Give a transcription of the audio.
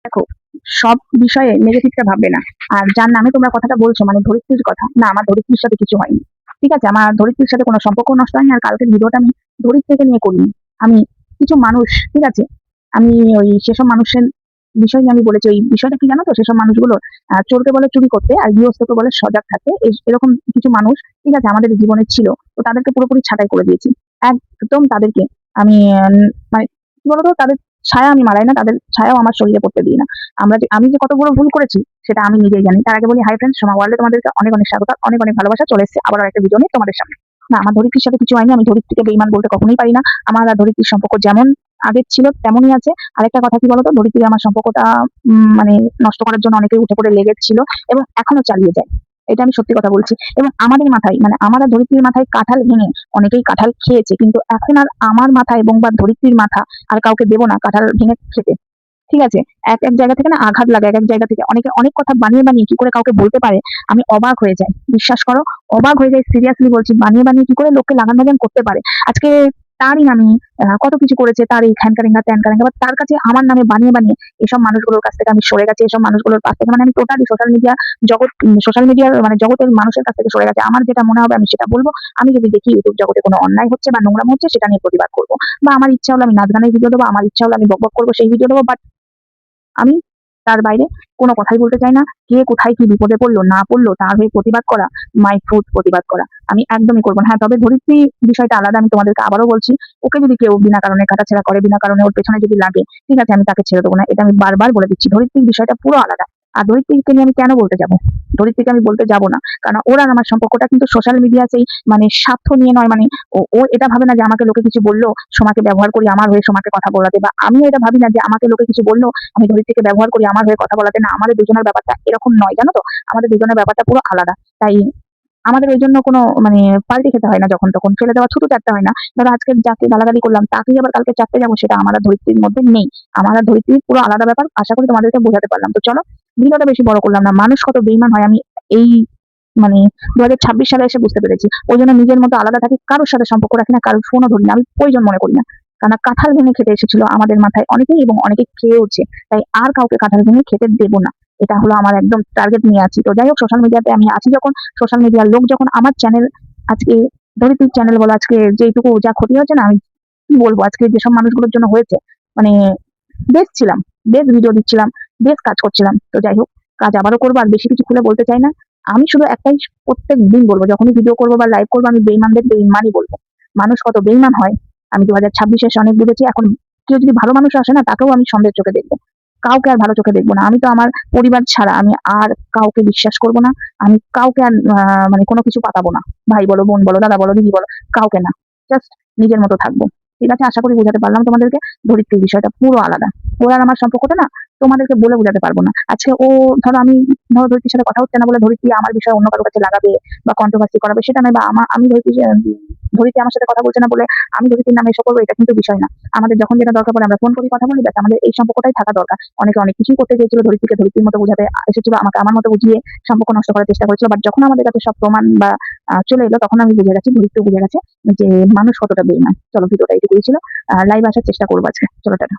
দেখো, সব বিষয়ে নেগেটিভটা ভাববে না। আর যার নামে তোমরা কথাটা বলছো মানে ধরিত্রীর কথা, না আমার ধরিত্রীর সাথে কিছু হয়নি। ঠিক আছে, আমার ধরিত্রীর সাথে কোনো সম্পর্ক নষ্ট হয়নি। আর কালকের ভিডিওটা আমি ধরিত্রীকে নিয়ে করিনি। আমি কিছু মানুষ, ঠিক আছে, আমি ওই সেসব মানুষের বিষয় নিয়ে আমি বলেছি। ওই বিষয়টা কি জানো তো, সেসব মানুষগুলো চোরকে বলে চুরি করতে আর গৃহস্থকে বলে সজাগ থাকতে, এরকম কিছু মানুষ, ঠিক আছে, আমাদের জীবনে ছিল। তো তাদেরকে পুরোপুরি ছাঁটাই করে দিয়েছি একদম। তাদেরকে আমি মানে কি বলতো, তাদের ছায়া আমি মারাই না, তাদের ছায়াও আমার শরীরে পড়তে দিই না। আমি যে কত বড় ভুল করেছি সেটা আমি নিজেই জানি। তার আগে বলি, হাই ফ্রেন্ডস, সোমা ওয়ার্ল্ডে তোমাদেরকে অনেক অনেক স্বাগত, অনেক অনেক ভালোবাসা। চলে এসেছে আবার একটা ভিডিও নিয়ে তোমাদের সামনে। না, আমার ধরিত্রীর সাথে কিছু হয়নি। আমি ধরিত্রীকে বেইমান বলতে কখনোই পারি না। আমার আর ধরিত্রীর সম্পর্ক যেমন আগের ছিল তেমনই আছে। আরেকটা কথা কি বলতো, ধরিত্রী আমার সম্পর্কটা মানে নষ্ট করার জন্য অনেকেই উঠে পড়ে লেগেছিল এবং এখনো চালিয়ে যায়। এটা আমি সত্যি কথা বলছি। এবং আমাদের মাথায় মানে আমার আর ধরিত্রীর মাথায় কাঁঠাল ভেঙে অনেকেই কাঁঠাল খেয়েছে, কিন্তু এখন আর আমার মাথা এবং বা ধরিত্রীর মাথা আর কাউকে দেবো না কাঁঠাল ভেঙে খেতে। ঠিক আছে? এক, এক জায়গা থেকে না আঘাত লাগে। এক, এক জায়গা থেকে অনেকে অনেক কথা বানিয়ে, বানিয়ে কি করে কাউকে বলতে পারে, আমি অবাক হয়ে যাই। বিশ্বাস করো, অবাক হয়ে যাই। সিরিয়াসলি বলছি, বানিয়ে, বানিয়ে কি করে লোককে লাগান ভাজান করতে পারে। আজকে তারই নামে কত কিছু করেছে, তার এই খ্যান-কারেঙ্গা, ত্যান-কারেঙ্গা, বাট তার কাছে আমার নামে বানিয়ে, বানিয়ে এসব মানুষগুলোর কাছ থেকে আমি সরে গেছি। এসব মানুষগুলোর পাশ থেকে মানে আমি টোটালি সোশ্যাল মিডিয়ার মানে জগতের মানুষের কাছ থেকে সরে গেছি। আমার যেটা মনে হবে আমি সেটা বলব। আমি যদি দেখি ইউটিউব জগতে কোনো অন্যায় হচ্ছে বা নোংরাম হচ্ছে, সেটা নিয়ে প্রতিবাদ করব। বা আমার ইচ্ছা হলো আমি নাচ গানের ভিডিও দেবো, আমার ইচ্ছা হলো আমি বকবক করবো, সেই ভিডিও দেবো। বাট আমি তার বাইরে কোনো কথাই বলতে চাই না। কে কোথায় কি বিপদে পড়লো না পড়লো তার হয়ে প্রতিবাদ করা, মাই ট্রুথ প্রতিবাদ করা আমি একদমই করবো না। হ্যাঁ, তবে ধরিত্রী বিষয়টা আলাদা। আমি তোমাদেরকে আবারও বলছি, ওকে যদি কেউ বিনা কারণে কাটাছেঁড়া করে, বিনা কারণে ওর পেছনে যদি লাগে, ঠিক আছে, আমি তাকে ছেড়ে দেবো না। এটা আমি বারবার বলে দিচ্ছি। ধরিত্রীর বিষয়টা পুরো আলাদা। আর ধরিত্রীকে নিয়ে আমি কেন বলতে যাবো? ধরিত্রীকে আমি বলতে যাবো না, কারণ ওর আর আমার সম্পর্কটা কিন্তু সোশ্যাল মিডিয়া সেই মানে স্বার্থ নিয়ে নয়। মানে ও এটা ভাবে না যে আমাকে লোকে কিছু বললো সোমাকে ব্যবহার করি আমার হয়ে সোমাকে কথা বলাতে, বা আমিও এটা ভাবি না যে আমাকে লোকে কিছু বললো আমি ধরিত্রীকে ব্যবহার করি আমার হয়ে কথা বলাতে। না, আমাদের দুজনের ব্যাপারটা এরকম নয়, জানো তো। আমাদের দুজনের ব্যাপারটা পুরো আলাদা। তাই আমাদের ওই জন্য কোনো মানে পাল্টি খেতে হয় না, যখন তখন ফেলে দেওয়া ছুতো চাটতে হয় না। ধরো আজকে যাকে গালাগালি করলাম তাকেই আবার কালকে চাটতে যাবো, সেটা আমার আর ধরিত্রীর মধ্যে নেই। আমার আর ধরিত্রীর পুরো আলাদা ব্যাপার। আশা করি তোমাদেরকে বোঝাতে পারলাম। তো চলো, ভিডিওটা বেশি বড় করলাম না। মানুষ কত বেইমান হয় আমি এই মানে 2026 সালে এসে বুঝতে পেরেছি। ওই জন্য নিজের মতো আলাদা থাকি, কারোর সাথে সম্পর্ক রাখি না, কারোর ফোনও ধরি না, আমি প্রয়োজন মনে করি না। কারণ কাঁঠাল ভেঙে খেতে এসেছিল আমাদের মাথায় অনেকেই এবং অনেকে খেয়েওছে। তাই আর কাউকে কাঁঠাল ভেঙে খেতে দেবো না। এটা হলো আমার একদম টার্গেট নিয়ে আছি। তো যাই হোক, সোশ্যাল মিডিয়াতে আমি আছি যখন, সোশ্যাল মিডিয়ার লোক যখন আমার চ্যানেল আজকে ধরিত্রীর চ্যানেল বলো, আজকে যেটুকু যা ক্ষতি হয়েছে না, আমি কি বলবো, আজকে যেসব মানুষগুলোর জন্য হয়েছে, মানে বেশ ছিলাম, বেশ ভিডিও দিচ্ছিলাম, বেশ কাজ করছিলাম। তো যাই হোক, কাজ আবারও করবো। আর বেশি কিছু খুলে বলতে চাই না। আমি শুধু একটাই প্রত্যেক দিন বলবো, যখনই ভিডিও করবো বা লাইভ করবো, আমি বেইমানদের বেইমানই বলবো। মানুষ কত বেইমান হয় আমি 2026 এসে অনেক বুঝেছি। এখন কেউ যদি ভালো মানুষ আসে না, তাকেও আমি সন্দেহের চোখে দেখবো। কাউকে আর ভালো চোখে দেখবো না। আমি তো আমার পরিবার ছাড়া আমি আর কাউকে বিশ্বাস করবো না। আমি কাউকে আর মানে কোনো কিছু পাতাবো না। ভাই বলো, বোন বলো, দাদা বলো, দিদি বলো, কাউকে না। জাস্ট নিজের মতো থাকবো। ঠিক আছে, আশা করি বোঝাতে পারলাম তোমাদেরকে। ধরিত্রীর বিষয়টা পুরো আলাদা। ওর আর আমার সম্পর্কটা না তোমাদেরকে বলে বোঝাতে পারবো না। আজকে ও ধরো আমি ধরো ধরিত্রীর সাথে কথা হচ্ছে না বলে ধরিত্রী আমার বিষয়ে অন্য কারো কাছে লাগাবে বা কন্ট্রোভার্সি করাবে, সেটা নয়। বা আমি ধরিত্রী আমার সাথে কথা বলছে না বলে আমি ধরিত্রীর নামে এসব করবো, এটা কিন্তু বিষয় না। আমাদের যখন যেটা দরকার পড়ে আমরা ফোন করি, কথা বলি, ব্যাস আমাদের এই সম্পর্কটাই থাকা দরকার। অনেকে অনেক কিছুই করতে চেয়েছিল, ধরিত্রীকে ধরিত্রীর মতো বোঝাতে এসেছিল, আমাকে আমার মতো বুঝিয়ে সম্পর্ক নষ্ট করার চেষ্টা করেছিল। বাট যখন আমাদের কাছে সব প্রমাণ বা চলে এলো, তখন আমি বুঝে গেছি, ধরিত্রী বুঝে গেছে যে মানুষ কতটা বেইমান। চলো, ভিডিওটা এইটুকুই ছিল। লাইভ আসার চেষ্টা করবো আজকে। চলো, টাটা।